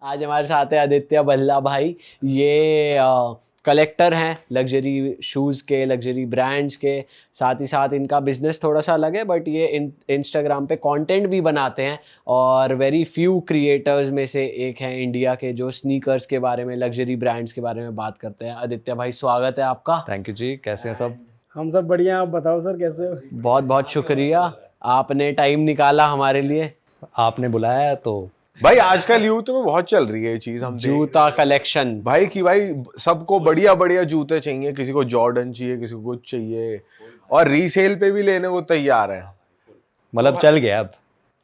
आज हमारे साथ है आदित्य भल्ला भाई। ये कलेक्टर हैं लग्जरी शूज़ के, लग्जरी ब्रांड्स के। साथ ही साथ इनका बिजनेस थोड़ा सा अलग है, बट ये इंस्टाग्राम पे कंटेंट भी बनाते हैं और वेरी फ्यू क्रिएटर्स में से एक हैं इंडिया के जो स्नीकर्स के बारे में, लग्जरी ब्रांड्स के बारे में बात करते हैं। आदित्य भाई, स्वागत है आपका। थैंक यू जी, कैसे हैं सब? हम सब बढ़िया। आप बताओ सर, कैसे हो? बहुत बहुत शुक्रिया, आपने टाइम निकाला हमारे लिए। आपने बुलाया तो भाई आजकल यूथ में बहुत चल रही है ये चीज। हम जूता कलेक्शन भाई कि भाई सबको बढ़िया बढ़िया जूते चाहिए, किसी को जॉर्डन चाहिए, किसी को कुछ चाहिए, और रीसेल पे भी लेने को तैयार है। मतलब चल गया अब।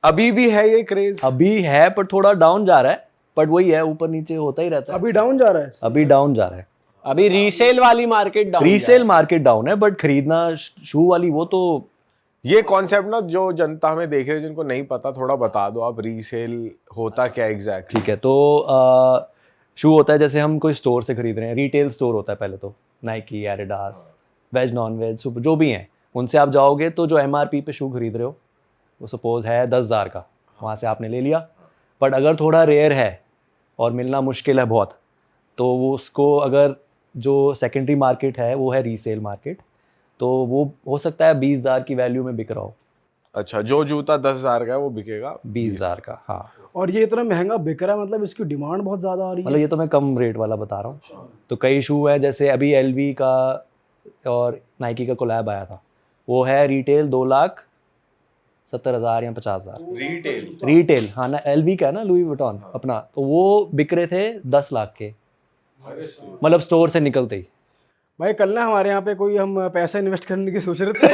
अभी भी है ये क्रेज? अभी है पर थोड़ा डाउन जा रहा है, बट वही है, ऊपर नीचे होता ही रहता है। अभी डाउन जा रहा है। अभी डाउन जा रहा है। अभी रीसेल वाली market down, resale market down है, बट खरीदना शू वाली वो तो ये कॉन्सेप्ट ना जो जनता हमें देख रहे हैं जिनको नहीं पता, थोड़ा बता दो आप, रीसेल होता क्या एग्जैक्ट? ठीक है। तो शू होता है जैसे हम कोई स्टोर से खरीद रहे हैं, रिटेल स्टोर होता है पहले तो, Nike, Adidas, veg non veg super जो भी हैं, उनसे आप जाओगे तो जो MRP पे शू खरीद रहे हो वो सपोज है 10,000 का, वहाँ से आपने ले लिया। बट अगर थोड़ा रेयर है और मिलना मुश्किल है बहुत, तो वो उसको अगर जो सेकेंडरी मार्केट है वो है रीसेल मार्केट, तो वो हो सकता है 20,000 की वैल्यू में बिक रहा हो। अच्छा, जो जूता 10,000 का है वो बिकेगा 20,000 का, हाँ। और ये इतना महंगा बिक रहा है, मतलब इसकी डिमांड बहुत ज्यादा आ रही है। मतलब ये तो मैं कम रेट वाला बता रहा हूँ। तो कई शू हैं, जैसे अभी LV का और नाइकी का कोलैब आया था, वो है रिटेल 2,70,000 या 50,000 रिटेल। हाँ ना, LV का है ना, लुई विटॉन अपना, तो वो बिक रहे थे 10 लाख के, मतलब स्टोर से निकलते ही। भाई कल ना हमारे यहाँ पे कोई, हम पैसा इन्वेस्ट करने की सोच रहे थे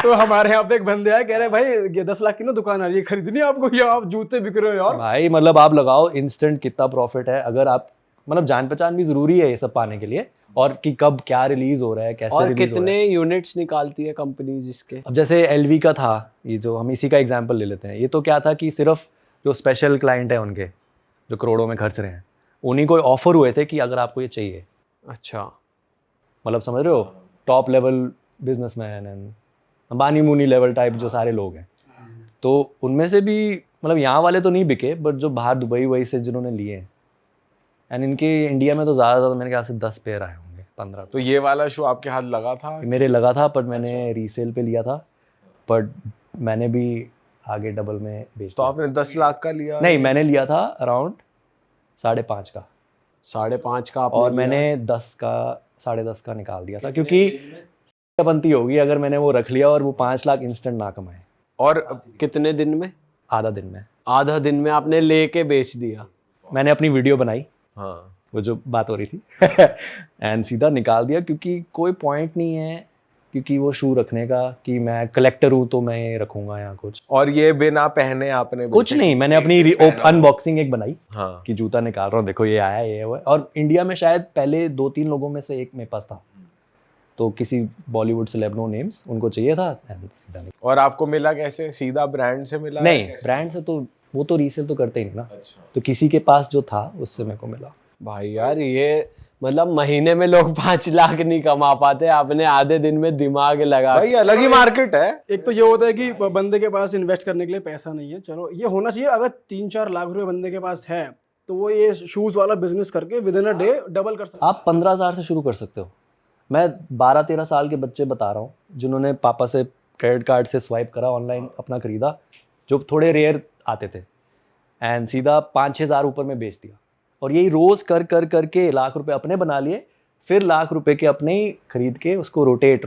तो हमारे यहाँ पे एक बंदे आए, कह रहे भाई ये 10 लाख की ना दुकान आ रही है, खरीदनी है आपको, या आप जूते बिक रहे हो यार। भाई मतलब आप लगाओ इंस्टेंट कितना प्रॉफिट है। अगर आप मतलब जान पहचान भी जरूरी है ये सब पाने के लिए, और कि कब क्या रिलीज हो रहा है, कैसे और रिलीज हो रहा है। कितने यूनिट्स निकालती है कंपनीज इसके? अब जैसे LV का था, ये जो हम इसी का एग्जांपल ले लेते हैं, ये तो क्या था कि सिर्फ जो स्पेशल क्लाइंट है उनके, जो करोड़ों में खर्च रहे हैं, उन्हीं को ऑफर हुए थे कि अगर आपको ये चाहिए। अच्छा, मतलब समझ रहे हो, top level businessman and Ambani Muni level type जो सारे लोग हैं, तो उनमें से भी मतलब यहाँ वाले तो नहीं बिके, बट जो बाहर दुबई वही से जिन्होंने लिए हैं, एंड इनके इंडिया में तो ज़्यादा मेरे ख्याल से 10 पेयर आए होंगे, 15। तो ये वाला शू आपके हाथ लगा था? मेरे लगा था, पर मैंने रीसेल पे लिया था, बट मैंने भी आगे डबल में बेच तो दिया। आपने 10 लाख का लिया? नहीं, मैंने लिया था अराउंड 5.5 का, 5.5 का आपने और लिया? मैंने 10 का 10.5 का निकाल दिया था, क्योंकि बनती होगी अगर मैंने वो रख लिया और वो 5 लाख इंस्टेंट ना कमाए। और कितने दिन में? आधा दिन में। आधा दिन में आपने लेके बेच दिया? मैंने अपनी वीडियो बनाई, हाँ, वो जो बात हो रही थी एंड सीधा निकाल दिया, क्योंकि कोई पॉइंट नहीं है, क्योंकि वो शू रखने का कि मैं कलेक्टर हूँ तो मैं ये रखूंगा या कुछ। और ये बिना पहने आपने कुछ नहीं, मैंने अपनी अनबॉक्सिंग एक बनाई, हाँ, कि जूता निकाल रहा हूँ, देखो ये आया, ये हुआ। और इंडिया में शायद पहले 2-3 लोगों में से एक मेरे पास था, तो किसी बॉलीवुड सेलेब, नो नेम्स, उनको चाहिए था एंड सीधा निकाल। और आपको मिला कैसे? सीधा ब्रांड से मिला? नहीं, ब्रांड से तो वो तो रीसेल तो करते ही नहीं ना। तो किसी के पास जो था उससे मेरे को मिला। भाई यार, ये मतलब महीने में लोग 5 लाख नहीं कमा पाते, आपने आधे दिन में दिमाग लगा। भाई अलग ही मार्केट है। एक तो ये होता है कि बंदे के पास इन्वेस्ट करने के लिए पैसा नहीं है, चलो ये होना चाहिए। अगर 3-4 लाख रुपए बंदे के पास है तो वो ये शूज वाला बिजनेस करके with in a day double कर सकता है। आप 15,000 से शुरू कर सकते हो। मैं 12-13 साल के बच्चे बता रहा हूँ, जिन्होंने पापा से क्रेडिट कार्ड से स्वाइप करा, ऑनलाइन अपना खरीदा, जो थोड़े रेयर आते थे, एंड सीधा 5-6 हज़ार ऊपर में बेच दिया। और यही रोज़ कर कर करके लाख रुपए अपने बना लिए, फिर लाख रुपए के अपने ही खरीद के उसको रोटेट।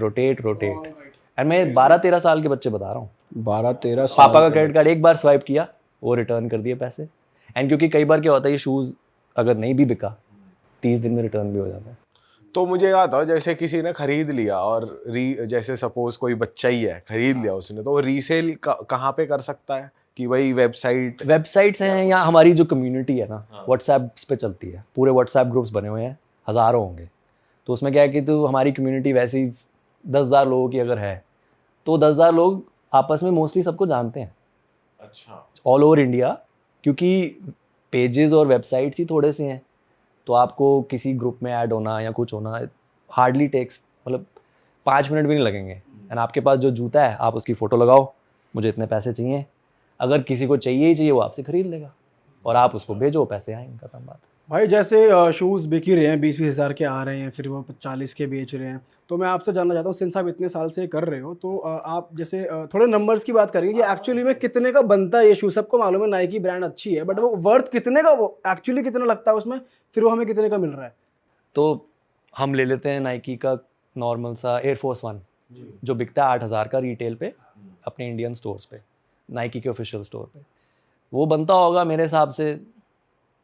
एंड मैं 12-13 साल के बच्चे बता रहा हूँ। 12-13 साल पापा का क्रेडिट कार्ड एक बार स्वाइप किया, वो रिटर्न कर दिए पैसे। एंड क्योंकि कई बार क्या होता है, ये शूज़ अगर नहीं भी बिका, 30 दिन में रिटर्न भी हो जाता है। तो मुझे याद था, जैसे किसी ने खरीद लिया और जैसे सपोज कोई बच्चा ही है, खरीद लिया उसने, तो वो रीसेल कहाँ पे कर सकता है? कि वही वेबसाइट्स हैं, या हमारी जो कम्युनिटी है ना, व्हाट्सएप पे चलती है, पूरे व्हाट्सएप ग्रुप्स बने हुए हैं, हज़ारों होंगे। तो उसमें क्या है कि तो हमारी कम्युनिटी वैसे ही 10,000 लोगों की अगर है, तो 10,000 लोग आपस में मोस्टली सबको जानते हैं। अच्छा, ऑल ओवर इंडिया, क्योंकि पेजेस और वेबसाइट्स ही थोड़े से हैं, तो आपको किसी ग्रुप में ऐड होना या कुछ होना हार्डली टेक्स, मतलब 5 मिनट भी नहीं लगेंगे। एंड आपके पास जो जूता है, आप उसकी फ़ोटो लगाओ, मुझे इतने पैसे चाहिए, अगर किसी को चाहिए ही चाहिए वो आपसे ख़रीद लेगा। और आप उसको भेजो, पैसे आएंगे, खत्म बात। भाई जैसे शूज़ बिक ही रहे हैं, 20-20 हज़ार के आ रहे हैं, फिर वो 40 के बेच रहे हैं, तो मैं आपसे जानना चाहता हूँ, सिंस आप इतने साल से कर रहे हो, तो आप जैसे थोड़े नंबर्स की बात करेंगे कि एक्चुअली में कितने का बनता है ये शूज़? सबको मालूम है नाइकी ब्रांड अच्छी है, बट वो वर्थ कितने का, वो एक्चुअली कितना लगता है उसमें, फिर वो हमें कितने का मिल रहा है? तो हम ले लेते हैं नाइकी का नॉर्मल सा एयरफोर्स 1 जो बिकता है 8,000 का रिटेल पे अपने इंडियन स्टोर्स पे, नाइकी के ऑफिशियल स्टोर पे। वो बनता होगा मेरे हिसाब से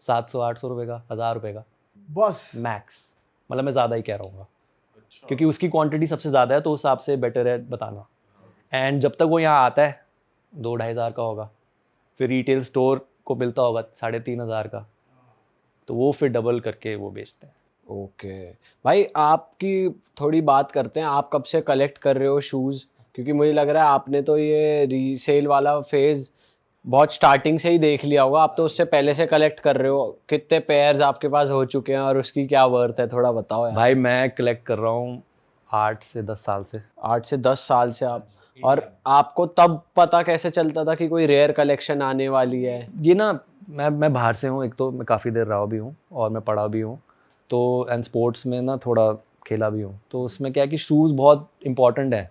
700-800 रुपये का, 1,000 रुपये का बस मैक्स। मतलब मैं ज़्यादा ही कह रहा हूँ, क्योंकि उसकी क्वांटिटी सबसे ज़्यादा है, तो उस हिसाब से बेटर है बताना। एंड जब तक वो यहाँ आता है 2-2.5 हज़ार का होगा, फिर रिटेल स्टोर को मिलता होगा 3,500 का, तो वो फिर डबल करके वो बेचते हैं। ओके भाई, आपकी थोड़ी बात करते हैं, आप कब से कलेक्ट कर रहे हो शूज़? क्योंकि मुझे लग रहा है आपने तो ये रीसेल वाला फेज़ बहुत स्टार्टिंग से ही देख लिया होगा, आप तो उससे पहले से कलेक्ट कर रहे हो। कितने पेयर्स आपके पास हो चुके हैं और उसकी क्या वर्थ है, थोड़ा बताओ यार। भाई मैं कलेक्ट कर रहा हूँ 8 से 10 साल से। 8 से 10 साल से आप, और आपको तब पता कैसे चलता था कि कोई रेयर कलेक्शन आने वाली है? ये ना मैं बाहर से हूँ, एक तो मैं काफ़ी देर रहा भी हूँ और मैं पढ़ा भी हूँ, तो एंड स्पोर्ट्स में ना थोड़ा खेला भी हूँ, तो उसमें क्या है कि शूज़ बहुत इंपॉर्टेंट है।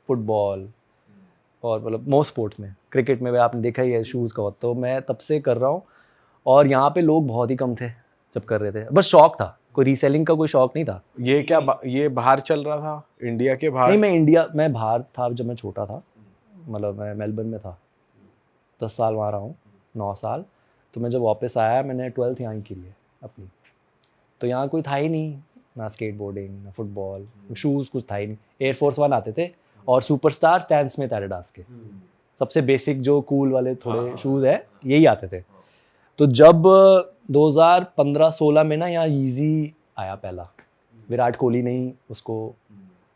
फुटबॉल और मतलब मोस्ट स्पोर्ट्स में, क्रिकेट में भी आपने देखा ही है शूज़ का, तो मैं तब से कर रहा हूँ। और यहाँ पे लोग बहुत ही कम थे जब कर रहे थे, बस शौक था, कोई रीसेलिंग का कोई शौक नहीं था। ये क्या ये बाहर चल रहा था, इंडिया के बाहर? नहीं, मैं बाहर था जब मैं छोटा था, मतलब मैं मेलबर्न में था, 10 साल वहाँ रहा हूँ, 9 साल। तो मैं जब वापस आया, मैंने 12th यहाँ की है अपनी, तो यहाँ कोई था ही नहीं, ना स्केटबोर्डिंग ना फुटबॉल, शूज़ कुछ था ही नहीं। एयरफोर्स 1 आते थे और सुपरस्टार स्टैन स्मिथ एडिडास के, सबसे बेसिक जो कूल वाले थोड़े शूज़ है यही आते थे। तो जब 2015-16 में ना यहाँ ईजी आया पहला, विराट कोहली नहीं उसको,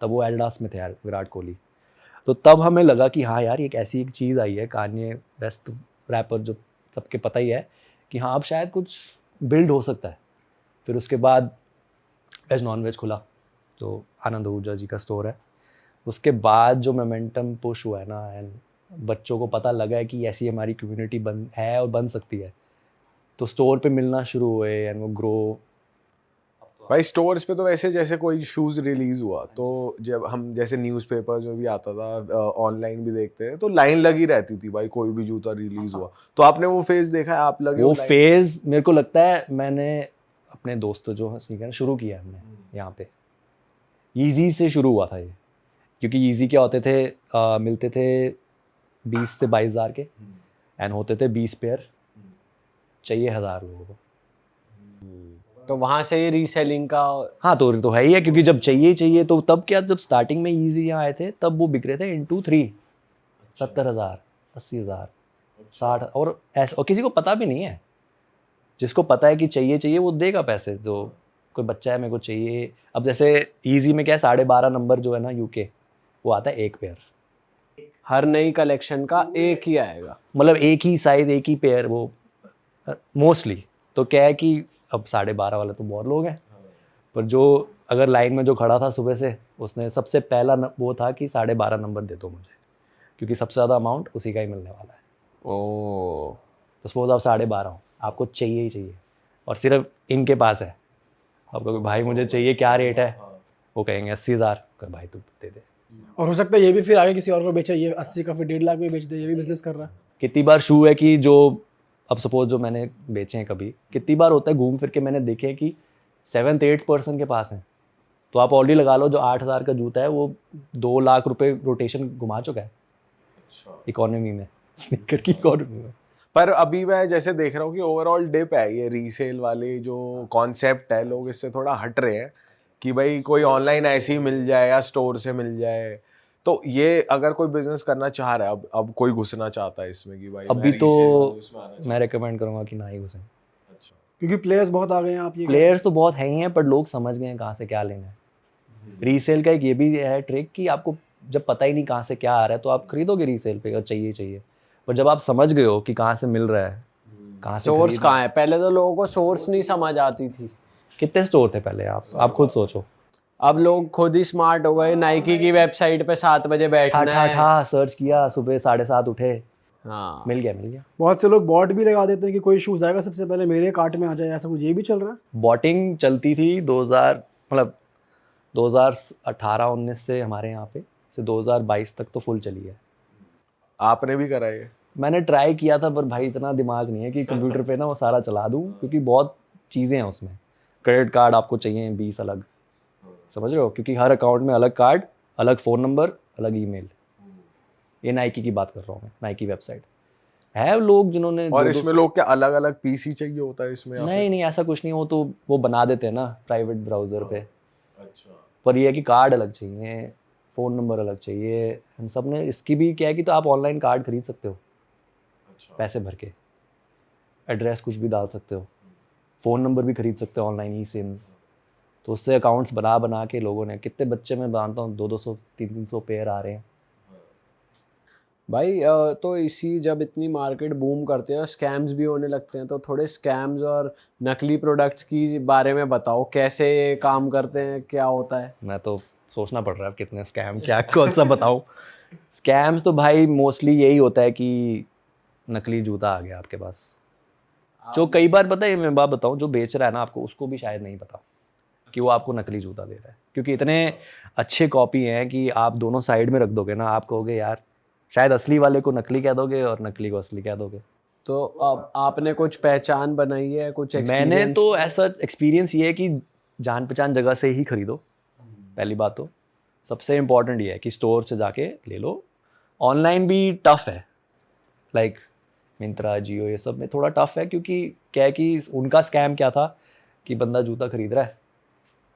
तब वो एडिडास में थे यार विराट कोहली, तो तब हमें लगा कि हाँ यार एक ऐसी एक चीज़ आई है, कान्ये वेस्ट रैपर जो सबके पता ही है, कि हाँ अब शायद कुछ बिल्ड हो सकता है। फिर उसके बाद वेज नॉन वेज खुला, तो आनंद आहूजा जी का स्टोर है। उसके बाद जो मोमेंटम पुश हुआ है ना, एंड बच्चों को पता लगा है कि ऐसी हमारी कम्युनिटी बन है और बन सकती है, तो स्टोर पे मिलना शुरू हुए एंड वो ग्रो। भाई स्टोर्स पे तो वैसे जैसे कोई शूज रिलीज हुआ, तो जब हम जैसे न्यूज़पेपर जो भी आता था, ऑनलाइन भी देखते हैं, तो लाइन लगी रहती थी भाई, कोई भी जूता रिलीज हुआ। तो आपने वो फेज देखा है? आप लगे वो line? फेज़ मेरे को लगता है मैंने अपने दोस्तों जो स्नीकर शुरू किया हमने यहाँ पे, ईजी से शुरू हुआ था ये, क्योंकि ईजी क्या होते थे, मिलते थे 20 से 22 हज़ार के, एंड होते थे 20 पेयर, चाहिए 1,000 लोगों को। तो वहाँ से ये रीसेलिंग का। हाँ तो है ही है, क्योंकि जब चाहिए तो तब क्या, जब स्टार्टिंग में ईजी यहाँ आए थे तब वो बिक रहे थे into 3, 70,000, 80,000, 60, और ऐसा, और किसी को पता भी नहीं है। जिसको पता है कि चाहिए वो देगा पैसे। जो कोई बच्चा है मेरे को चाहिए, अब जैसे ईजी में क्या है, 12.5 नंबर जो है ना यूके, वो आता है एक पेयर, हर नई कलेक्शन का एक ही आएगा, मतलब एक ही साइज एक ही पेयर वो मोस्टली। तो क्या है कि अब 12.5 वाले तो बहुत लोग हैं, पर जो अगर लाइन में जो खड़ा था सुबह से, उसने सबसे पहला वो था कि 12.5 नंबर दे दो मुझे, क्योंकि सबसे ज़्यादा अमाउंट उसी का ही मिलने वाला है। ओ तो सपोज आप 12.5 हो, आपको चाहिए ही चाहिए, और सिर्फ इनके पास है, आप कहोगे भाई मुझे चाहिए, क्या रेट है? वो कहेंगे 80,000, भाई तू दे दे। और हो सकता है ये भी फिर आगे किसी और को बेचा, ये 80 का फिर 1.5 लाख में बेच दे, ये भी बिजनेस कर रहा है। कितनी बार शू है कि जो अब सपोज जो मैंने बेचे हैं कभी, कितनी बार होता है घूम फिर के मैंने देखे हैं कि 7th-8th के पास हैं, तो आप ऑलरेडी लगा लो जो 8,000 का जूता है वो 2 लाख रुपए रोटेशन घुमा चुका है इकोनॉमी में, स्नीकर की इकोनॉमी में। पर अभी मैं जैसे देख रहा हूँ कि ओवरऑल डिप है, ये रीसेल वाले जो कॉन्सेप्ट है, लोग इससे थोड़ा हट रहे हैं कि भाई कोई ऑनलाइन ऐसे ही मिल जाए या स्टोर से मिल जाए। तो ये अगर कोई बिजनेस करना चाह रहा है, अब कोई घुसना चाहता है इसमें कि भाई अभी मैं तो resale वाले उसमें आना मैं रेकमेंड करूँगा कि ना ही घुसें। अच्छा। क्योंकि प्लेयर्स बहुत आ गए हैं, आप ये प्लेयर्स तो बहुत है ही हैं, पर लोग समझ गए हैं कहाँ से क्या लेना है। रीसेल का एक ये भी है ट्रिक कि आपको जब पता ही नहीं कहाँ से क्या आ रहा है, तो आप खरीदोगे रीसेल पे और चाहिए, पर जब आप समझ गए हो कि कहाँ से मिल रहा है, कहाँ से सोर्स खरीदना कहाँ है, पहले तो लोगों को सोर्स नहीं समझ आती थी। कितने स्टोर थे पहले, आप खुद सोचो। अब लोग खुद ही स्मार्ट हो गए, नाइकी की वेबसाइट पे 7 बजे बैठना है। ठा सर्च किया, सुबह 7:30 उठे, हाँ मिल गया। बहुत से लोग बॉट भी लगा देते हैं कि कोई शूज़ आएगा सबसे पहले मेरे कार्ट में आ जाए, ऐसा कुछ ये भी चल रहा है? बॉटिंग चलती थी 2000 मतलब 2018-19 से हमारे यहाँ पे से 2022 तक तो फुल चली है। आपने भी करा है? मैंने ट्राई किया था पर भाई इतना दिमाग नहीं है कि कंप्यूटर पे ना वो सारा चला दूँ, क्योंकि बहुत चीज़ें हैं उसमें। क्रेडिट कार्ड आपको चाहिए 20 अलग, समझ रहे हो, क्योंकि हर अकाउंट में अलग कार्ड, अलग फ़ोन नंबर, अलग ईमेल। ये नाइकी की बात कर रहा हूँ मैं, नाइकी वेबसाइट है। लोग जिन्होंने और इसमें लोग क्या अलग अलग पीसी चाहिए होता है इसमें? नहीं ऐसा कुछ नहीं, हो तो वो बना देते हैं ना प्राइवेट ब्राउज़र पे। अच्छा। पर ये है कि कार्ड अलग चाहिए, फ़ोन नंबर अलग चाहिए। हम सब ने इसकी भी क्या है कि तो आप ऑनलाइन कार्ड खरीद सकते हो, अच्छा। पैसे भर के, एड्रेस कुछ भी डाल सकते हो, फ़ोन नंबर भी खरीद सकते हो ऑनलाइन, ई सिम्स। तो उससे अकाउंट्स बना के लोगों ने, कितने बच्चे मैं जानता हूँ 200 300 पेयर आ रहे हैं। भाई तो इसी जब इतनी मार्केट बूम करते हैं और स्कैम्स भी होने लगते हैं, तो थोड़े स्कैम्स और नकली प्रोडक्ट्स की बारे में बताओ, कैसे ये काम करते हैं, क्या होता है? मैं तो सोचना पड़ रहा है अब कितने स्कैम, क्या कौन सा बताऊँ। स्कैम्स तो भाई मोस्टली यही होता है कि नकली जूता आ गया आपके पास, जो कई बार पता है, मैं बात बताऊँ, जो बेच रहा है ना आपको, उसको भी शायद नहीं पता कि वो आपको नकली जूता दे रहा है, क्योंकि इतने अच्छे कॉपी हैं कि आप दोनों साइड में रख दोगे ना, आप कहोगे यार, शायद असली वाले को नकली कह दोगे और नकली को असली कह दोगे। तो अब आपने कुछ पहचान बनाई है, कुछ मैंने एक्सपीरियंस? तो ऐसा एक्सपीरियंस ये है कि जान पहचान जगह से ही खरीदो। पहली बात तो सबसे इम्पोर्टेंट ये है कि स्टोर से जाके ले लो। ऑनलाइन भी टफ है, लाइक मिंत्रा, जियो, ये सब में थोड़ा टफ है, क्योंकि क्या है कि उनका स्कैम क्या था कि बंदा जूता खरीद रहा है,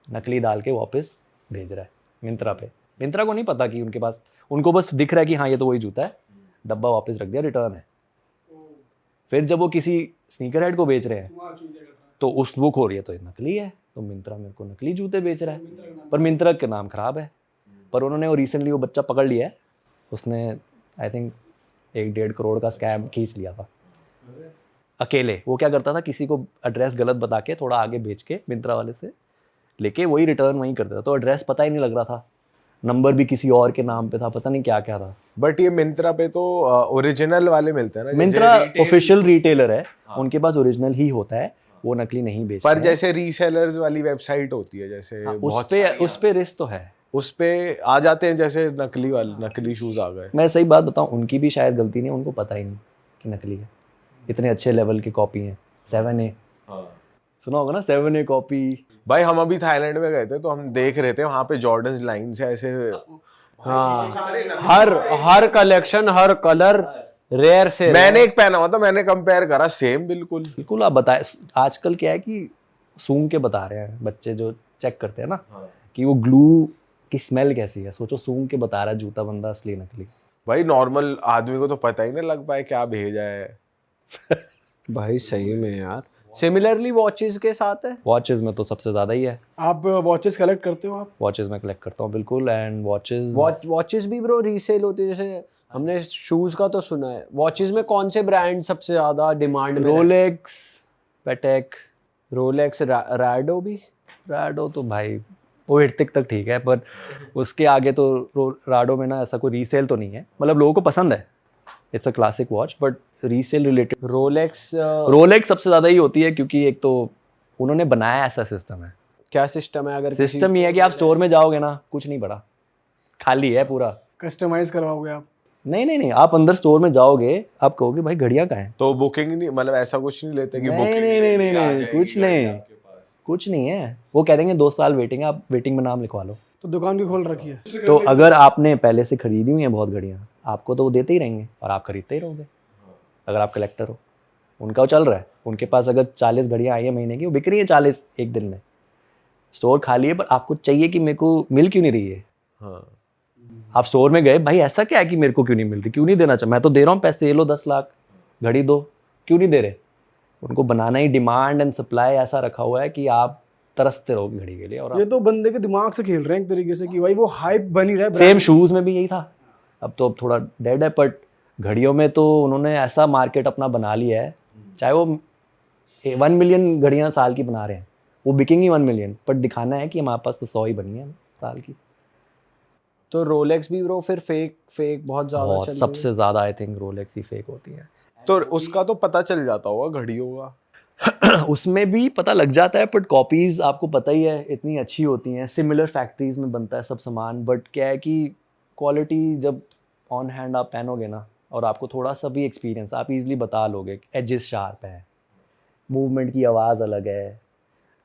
नकली डाल के वापस भेज रहा है मिंत्रा पे। मिंत्रा को नहीं पता कि उनके पास, उनको बस दिख रहा है कि हाँ ये तो वही जूता है, डब्बा वापस रख दिया, रिटर्न है। फिर जब वो किसी स्नीकर हेड को बेच रहे हैं तो वो खो रही है तो ये नकली है, तो मिंत्रा मेरे को नकली जूते बेच रहा है, पर मिंत्रा का नाम खराब है। पर उन्होंने वो रिसेंटली वो बच्चा पकड़ लिया है, उसने आई थिंक 1-1.5 करोड़ का स्कैम खींच लिया था अकेले। वो क्या करता था, किसी को एड्रेस गलत बता के थोड़ा आगे भेज के मिंत्रा वाले से लेके वही रिटर्न वहीं कर देता, तो एड्रेस पता ही नहीं लग रहा था, नंबर भी किसी और के नाम पे था, पता नहीं क्या क्या था। बट ये मिंत्रा पे तो ओरिजिनल वाले मिलते हैं ना? मिंत्रा ऑफिशियल रिटेलर है, उनके पास ओरिजिनल ही होता है, वो नकली नहीं बेचते पर हैं। जैसे रीसेलर्स वाली वेबसाइट होती है, जैसे उस पे रिस्क तो है, उस पे आ जाते हैं, जैसे नकली शूज आ गए। मैं सही बात बताऊं, उनकी भी शायद गलती नहीं, उनको पता ही नहीं कि नकली है। इतने अच्छे लेवल की कॉपी है, 7A सुना होगा ना, 7A कॉपी। भाई हम अभी थाईलैंड में गए थे तो हम देख रहे थे वहां पे जॉर्डन्स लाइन से ऐसे। हाँ, हर कलेक्शन, हर कलर रेयर से मैंने एक पहना हुआ था, मैंने कंपेयर करा, सेम बिल्कुल। बिल्कुल। आप बताए, आजकल क्या है कि सूंघ के बता रहे हैं बच्चे जो चेक करते हैं ना, कि वो ग्लू की स्मेल कैसी है। सोचो सूंघ के बता रहा है जूता बंदा असली नकली। भाई नॉर्मल आदमी को तो पता ही नहीं लग पाए क्या भेजा है। भाई सही में यार। सिमिलरली वॉचेस के साथ है? वॉचेस में तो सबसे ज़्यादा ही है। आप वॉचेस कलेक्ट करते हो? आप वॉचेस में कलेक्ट करता हूँ बिल्कुल। एंड वॉचेस भी ब्रो रीसेल होती है? जैसे हमने शूज का तो सुना है, वॉचेस में कौन से ब्रांड सबसे ज्यादा डिमांड में? रोलेक्स, पेटेक, रोलेक्स, रैडो भी? राडो तो भाई वो हिटतिक तक ठीक है, पर उसके आगे तो राडो में ना ऐसा कोई रीसेल तो नहीं है, मतलब लोगों को पसंद है, it's a classic watch, but resale related Rolex सबसे ज़्यादा ही होती है, क्योंकि एक तो उन्होंने बनाया ऐसा सिस्टम है। क्या सिस्टम है? अगर सिस्टम ये है कि आप स्टोर में जाओगे ना, कुछ नहीं पड़ा, खाली है पूरा। कस्टमाइज करवाओगे आप? नहीं, आप अंदर स्टोर में जाओगे, आप कहोगे भाई घड़ियाँ कहाँ हैं? तो बुकिंग नहीं, मतलब ऐसा कुछ नहीं लेते कि नहीं, कुछ नहीं है। वो कह देंगे 2 साल वेटिंग है, आप वेटिंग में नाम लिखवा लो। तो दुकान भी खोल रखी है? तो अगर आपने पहले से खरीदी हुई है बहुत घड़ियाँ, आपको तो वो देते ही रहेंगे और आप खरीदते ही रहोगे, अगर आप कलेक्टर हो। उनका वो चल रहा है, उनके पास अगर 40 घड़ियाँ आई है महीने की, वो बिक रही है 40 एक दिन में। स्टोर खाली है, पर आपको चाहिए कि मेरे को मिल क्यों नहीं रही है। हाँ। आप स्टोर में गए, भाई ऐसा क्या है कि मेरे को क्यों नहीं मिल रही, क्यों नहीं देना चाहिए, मैं तो दे रहा हूँ पैसे, ये लो 10 लाख, घड़ी दो, क्यों नहीं दे रहे। उनको बनाना ही डिमांड एंड सप्लाई ऐसा रखा हुआ है कि आप तरसते रहोगे घड़ी के लिए। और ये तो बंदे के दिमाग से खेल रहे हैं एक तरीके से, कि भाई वो हाइप बनी रहे। सेम शूज़ में भी यही था, अब थोड़ा डेड है, बट घड़ियों में तो उन्होंने ऐसा मार्केट अपना बना लिया है, चाहे वो 1 मिलियन घड़ियाँ साल की बना रहे हैं, वो बिकेंगी 1 मिलियन, बट दिखाना है कि हमारे पास तो 100 ही बनी है साल की। तो रोलेक्स भी ब्रो फिर फेक बहुत ज़्यादा बहुत चल रही है। सबसे ज़्यादा I think Rolex he fake होती है। तो उसका तो पता चल जाता होगा घड़ियों का। उसमें भी पता लग जाता है, बट कॉपीज़ आपको पता ही है इतनी अच्छी होती हैं, सिमिलर फैक्ट्रीज में बनता है सब सामान, बट क्या है कि क्वालिटी जब ऑन हैंड आप पहनोगे ना, और आपको थोड़ा सा भी एक्सपीरियंस, आप इजीली बता लोगे एजेस शार्प है, मूवमेंट की आवाज़ अलग है,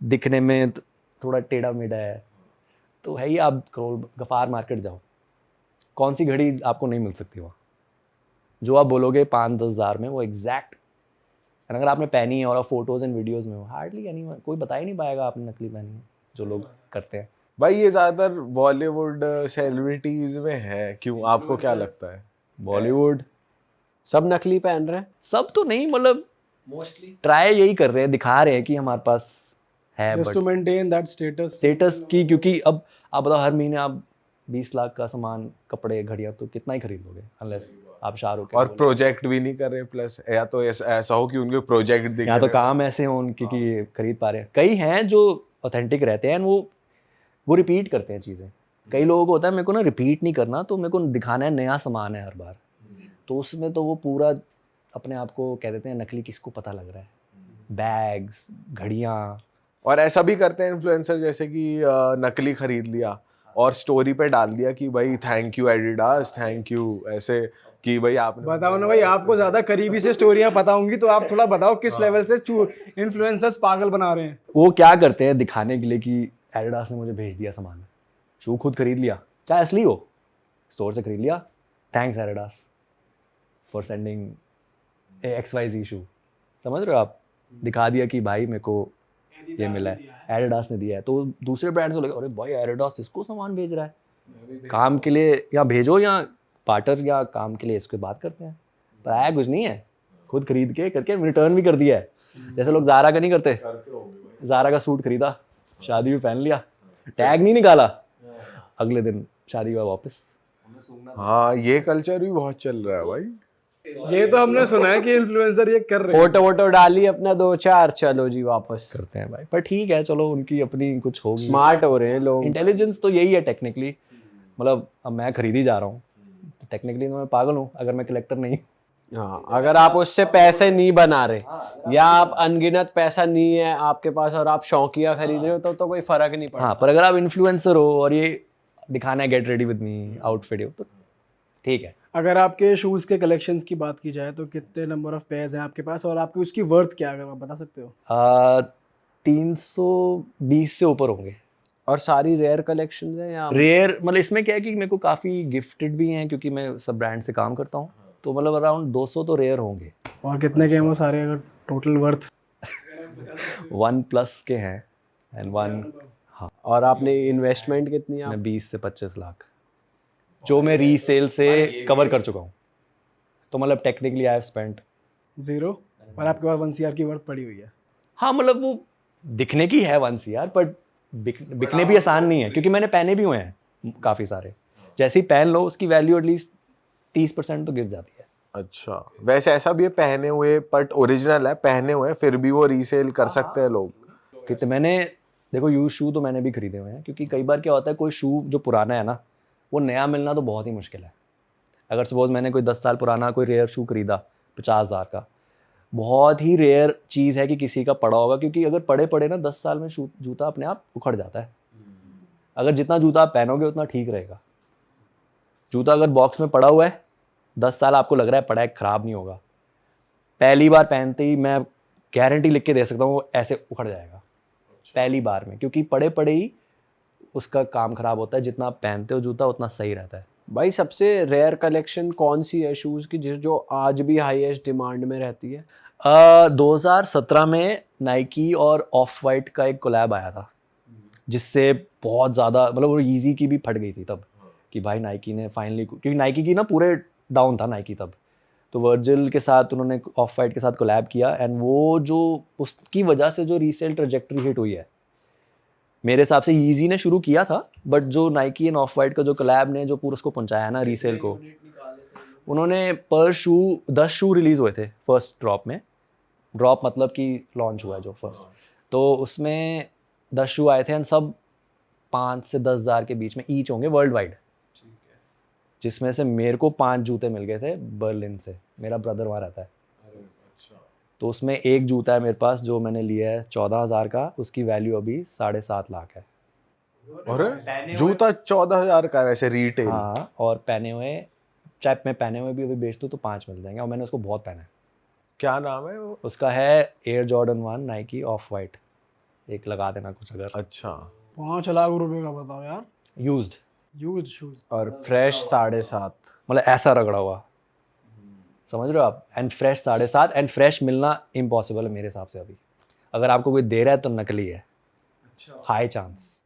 दिखने में थोड़ा टेढ़ा मेढ़ा है, तो है ही। आप गफ़ार मार्केट जाओ, कौन सी घड़ी आपको नहीं मिल सकती वहाँ, जो आप बोलोगे 5-10 हज़ार में वो एग्जैक्ट, अगर आपने पहनी है और आप फोटोज़ एंड वीडियोज़ में हो, हार्डली कोई बता ही नहीं पाएगा आपने नकली पहनी है, जो लोग करते हैं। भाई ये ज्यादातर बॉलीवुड सेलिब्रिटीज में है, क्यों आपको क्या लगता है? बॉलीवुड सब नकली पहन रहे हैं सब तो नहीं, मतलब मोस्टली ट्राई यही कर रहे हैं, दिखा रहे हैं कि हमारे पास है, just but to maintain that status. Status की, क्योंकि अब आप बताओ हर महीने आप 20 लाख का सामान, कपड़े, घड़ियाँ तो कितना ही खरीद लोगे, अनलेस आप शाहरुख और प्रोजेक्ट भी नहीं कर रहे, प्लस या तो ऐसा हो कि उनके प्रोजेक्ट दिख यहाँ तो रहे काम ऐसे हो उनके कि खरीद पा रहे हैं। कई हैं जो ऑथेंटिक रहते हैं, वो रिपीट करते हैं चीज़ें। कई लोगों को होता है मेरे को ना रिपीट नहीं करना, तो मेरे को दिखाना है नया सामान है हर बार, तो उसमें तो वो पूरा अपने आप को कह देते हैं नकली, किसको पता लग रहा है, बैग्स, घड़ियाँ। और ऐसा भी करते हैं इन्फ्लुएंसर, जैसे कि नकली खरीद लिया और स्टोरी पे डाल दिया कि भाई thank you Adidas, thank you, ऐसे कि भाई आपने बताओ ना भाई, आपको ज्यादा करीबी से स्टोरियां पता होंगी, तो आप थोड़ा बताओ किस लेवल से इन्फ्लुएंसर्स पागल बना रहे हैं। वो क्या करते हैं दिखाने के लिए कि एडिडास ने मुझे भेज दिया सामान, शू खुद खरीद लिया, चाहे असली हो, स्टोर से खरीद लिया, thanks Adidas for sending XYZ शू, समझ रहे हो आप, दिखा दिया कि भाई मेरे को ये मिला है, एडिडास ने दिया है, तो दूसरे ब्रांड्स को लगे अरे भाई एडिडास इसको सामान भेज रहा है, काम के लिए या भेजो या पार्टर या काम के लिए इसके बात करते हैं, पर आया कुछ नहीं है, खुद खरीद के करके रिटर्न भी कर दिया है। जैसे लोग ज़ारा का नहीं करते, ज़ारा का सूट खरीदा, शादी में पहन लिया, टैग नहीं निकाला, अगले दिन शादी का वापस। हाँ ये कल्चर भी बहुत चल रहा है भाई। ये तो हमने सुना है कि इन्फ्लुएंसर ये कर रहे हैं। फोटो वोटो डाली अपना 2-4, चलो जी वापस। करते हैं भाई, पर ठीक है चलो, उनकी अपनी कुछ होगी, स्मार्ट हो रहे हैं लोग। इंटेलिजेंस तो यही है टेक्निकली, मतलब अब मैं खरीद ही जा रहा हूँ, टेक्निकली तो मैं पागल हूँ अगर मैं कलेक्टर नहीं। हाँ, अगर आप उससे पैसे नहीं बना रहे या आप अनगिनत पैसा नहीं है आपके पास और आप शौकिया खरीद रहे हो, तो कोई फर्क नहीं पड़ता। हाँ, पर अगर आप इन्फ्लुएंसर हो और ये दिखाना है get ready with me outfit हो, तो ठीक है। अगर आपके शूज के कलेक्शंस की बात की जाए तो कितने नंबर ऑफ पेयर्स हैं आपके पास, और आपकी उसकी वर्थ क्या है, अगर आप बता सकते हो? 320 से ऊपर होंगे। और सारी रेयर कलेक्शंस हैं या रेयर मतलब इसमें क्या है कि मेरे को काफ़ी गिफ्टेड भी हैं, क्योंकि मैं सब ब्रांड से काम करता हूँ, तो मतलब अराउंड 200 तो रेयर होंगे। और कितने के हैं वो सारे, अगर टोटल वर्थ? 1+ के हैं एंड 1। हाँ, और आपने इन्वेस्टमेंट कितनी आप? मैं 20 से 25 लाख जो मैं रीसेल से कवर कर चुका हूँ, तो मतलब टेक्निकली आई हैव स्पेंट 0, और आपके पास 1 CR की वर्थ पड़ी हुई है। हाँ, मतलब वो दिखने की है 1 CR, बट बिकने भी आसान नहीं है, क्योंकि मैंने पहने भी हुए हैं काफ़ी सारे। जैसे ही पहन लो उसकी वैल्यू एटलीस्ट 30% तो गिर जाती है। अच्छा, वैसे ऐसा भी है पहने हुए बट ओरिजिनल है, पहने हुए फिर भी वो रीसेल कर सकते हैं लोग? कितने मैंने देखो यूज शू तो मैंने भी खरीदे हुए हैं, क्योंकि कई बार क्या होता है कोई शू जो पुराना है ना, वो नया मिलना तो बहुत ही मुश्किल है। अगर सपोज मैंने कोई 10 साल पुराना कोई रेयर शू खरीदा 50,000 का, बहुत ही रेयर चीज़ है कि किसी का पड़ा होगा, क्योंकि अगर पड़े ना 10 साल में जूता अपने आप उखड़ जाता है। अगर जितना जूता आप पहनोगे उतना ठीक रहेगा। जूता अगर बॉक्स में पड़ा हुआ है 10 साल, आपको लग रहा है पड़ा है, ख़राब नहीं होगा, पहली बार पहनते ही मैं गारंटी लिख के दे सकता हूँ वो ऐसे उखड़ जाएगा पहली बार में, क्योंकि पड़े पड़े ही उसका काम ख़राब होता है। जितना आप पहनते हो जूता उतना सही रहता है। भाई सबसे रेयर कलेक्शन कौन सी है शूज़ की जो आज भी हाईएस्ट डिमांड में रहती है? 2017 में नाइकी और ऑफ वाइट का एक कोलैब आया था, जिससे बहुत ज़्यादा मतलब वो ईजी की भी फट गई थी तब, कि भाई नाइकी ने फाइनली, क्योंकि नाइकी की ना पूरे डाउन था नाइकी तब, तो वर्जिल के साथ उन्होंने ऑफ वाइट के साथ कोलैब किया, एंड वो जो उसकी वजह से जो रीसेल ट्रैजेक्टरी हिट हुई है, मेरे हिसाब से ईजी ने शुरू किया था, बट जो नाइकी एंड ऑफ वाइट का जो कोलैब ने जो पूरा उसको पहुंचाया ना रीसेल को, उन्होंने पर शू 10 शू रिलीज़ हुए थे फर्स्ट ड्रॉप में। ड्रॉप मतलब कि लॉन्च हुआ है जो फर्स्ट, तो उसमें 10 शू आए थे, एंड सब 5 से 10 हज़ार के बीच में ईच होंगे वर्ल्ड वाइड। जिसमें से मेरे को 5 जूते मिल गए थे बर्लिन से, मेरा ब्रदर वहाँ रहता है। तो उसमें एक जूता है मेरे पास जो मैंने लिया है 14,000 का, उसकी वैल्यू अभी 7.5 लाख है। अरे जूता 14,000 का है वैसे रिटेल? हाँ, और पहने हुए, चाहे मैं पहने हुए भी अभी बेच दूँ तो 5 मिल जाएंगे, और मैंने उसको बहुत पहना है। क्या नाम है वो? उसका है air Jordan 1 Nike of white, एक लगा देना कुछ अगर। अच्छा 5 लाख रुपए का बताओ यार, यूज्ड, यूज शूज। और फ्रेश 7.5। मतलब ऐसा रगड़ा हुआ, समझ रहे हो आप? एंड फ्रेश 7.5, एंड फ्रेश मिलना इम्पॉसिबल है मेरे हिसाब से अभी। अगर आपको कोई दे रहा है तो नकली है, हाई चांस।